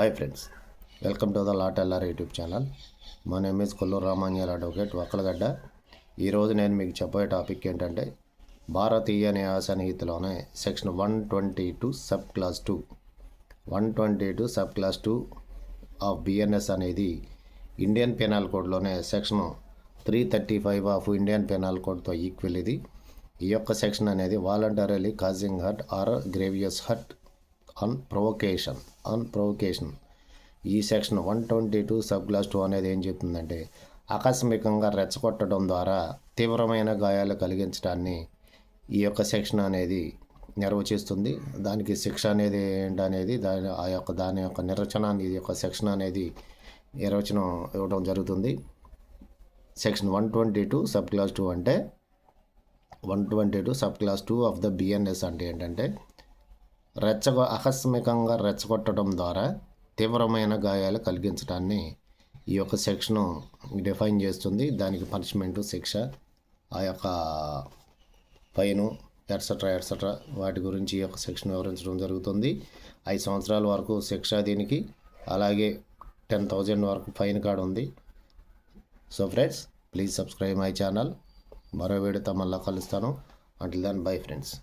Hi friends, welcome to the లాటెల్ఆర్ YouTube channel. మా name is Kolluru Ramanjal advocate, Vakkalagadda. ఈరోజు నేను మీకు చెప్పే టాపిక్ ఏంటంటే భారతీయ న్యాయ సన్నిహితలోనే section 122 sub clause 2 122 sub clause 2 of BNS అనేది ఇండియన్ పెనల్ కోడ్లోనే సెక్షన్ 335 ఆఫ్ ఇండియన్ పెనల్ కోడ్తో ఈక్వల్. ఈ యొక్క సెక్షన్ అనేది voluntarily causing hurt or grievous hurt on provocation. ఈ సెక్షన్ 122 సబ్ క్లాస్ 2 అనేది ఏం చెప్తుందంటే ఆకస్మికంగా రెచ్చగొట్టడం ద్వారా తీవ్రమైన గాయాలు కలిగించడాన్ని ఈ యొక్క సెక్షన్ అనేది నిర్వచిస్తుంది. దానికి శిక్ష అనేది ఏంటనేది దాని యొక్క నిర్వచనాన్ని ఈ యొక్క సెక్షన్ అనేది నిర్వచనం ఇవ్వడం జరుగుతుంది. సెక్షన్ 122 సబ్ క్లాస్ 2 అంటే 122 sub clause 2 of the BNS అంటే ఏంటంటే ఆకస్మికంగా రెచ్చగొట్టడం ద్వారా తీవ్రమైన గాయాలు కలిగించడాన్ని ఈ యొక్క సెక్షను డిఫైన్ చేస్తుంది. దానికి పనిష్మెంటు, శిక్ష, ఆ యొక్క ఫైను, ఎట్సెట్రా వాటి గురించి ఈ యొక్క సెక్షన్ వివరించడం జరుగుతుంది. 5 సంవత్సరాల వరకు శిక్ష దీనికి, అలాగే 10,000 వరకు ఫైన్ కార్డు ఉంది. So friends, please subscribe my channel. మరో వీడియోతో మళ్ళీ కలుస్తాను. Until then bye friends.